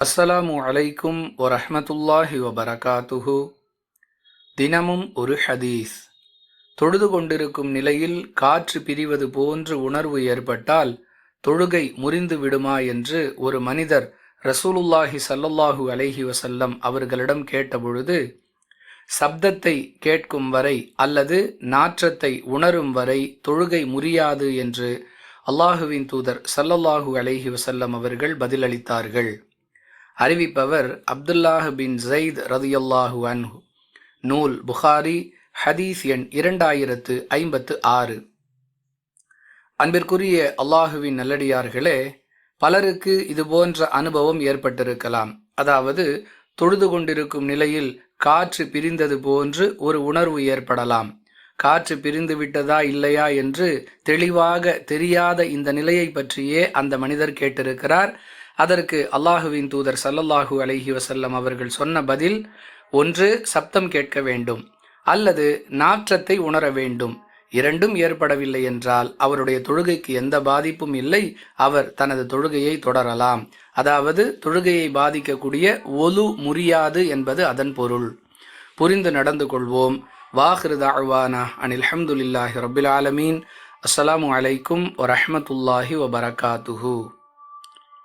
அஸ்ஸலாமு அலைக்கும் வரஹ்மத்துல்லாஹி வபரகாத்துஹு. தினமும் ஒரு ஹதீஸ். தொழுது கொண்டிருக்கும் நிலையில் காற்று பிரிவது போன்று உணர்வு ஏற்பட்டால் தொழுகை முறிந்து விடுமா என்று ஒரு மனிதர் ரசூலுல்லாஹி ஸல்லல்லாஹு அலைஹி வஸல்லம் அவர்களிடம் கேட்டபொழுது, சப்தத்தை கேட்கும் வரை அல்லது நாற்றத்தை உணரும் வரை தொழுகை முறியாது என்று அல்லாஹுவின் தூதர் ஸல்லல்லாஹு அலைஹி வஸல்லம் அவர்கள் பதிலளித்தார்கள். அறிவிப்பவர் அப்துல்லாஹ் பின் ஸைத் ரதியல்லாஹு அன்ஹு. நூல் புகாரி, ஹதீஸ் எண் 2056. அன்பிற்குரிய அல்லாஹுவின் நல்லடியார்களே, பலருக்கு இதுபோன்ற அனுபவம் ஏற்பட்டிருக்கலாம். அதாவது, தொழுது கொண்டிருக்கும் நிலையில் காற்று பிரிந்தது போன்று ஒரு உணர்வு ஏற்படலாம். காற்று பிரிந்து விட்டதா இல்லையா என்று தெளிவாக தெரியாத இந்த நிலையை பற்றியே அந்த மனிதர் கேட்டிருக்கிறார். அதற்கு அல்லாஹுவின் தூதர் ஸல்லல்லாஹு அலைஹி வஸல்லம் அவர்கள் சொன்ன பதில், ஒன்று சப்தம் கேட்க வேண்டும் அல்லது நாற்றத்தை உணர வேண்டும். இரண்டும் ஏற்படவில்லை என்றால் அவருடைய தொழுகைக்கு எந்த பாதிப்பும் இல்லை, அவர் தனது தொழுகையை தொடரலாம். அதாவது தொழுகையை பாதிக்கக்கூடிய ஒலு முறியாது என்பது அதன் பொருள். புரிந்து நடந்து கொள்வோம். வாஹிரு தஅவானா அனில் ஹம்துலில்லாஹி ரப்பில் ஆலமீன். அஸ்ஸலாமு அலைக்கும் வரஹ்மத்துல்லாஹி வபரகாத்துஹு.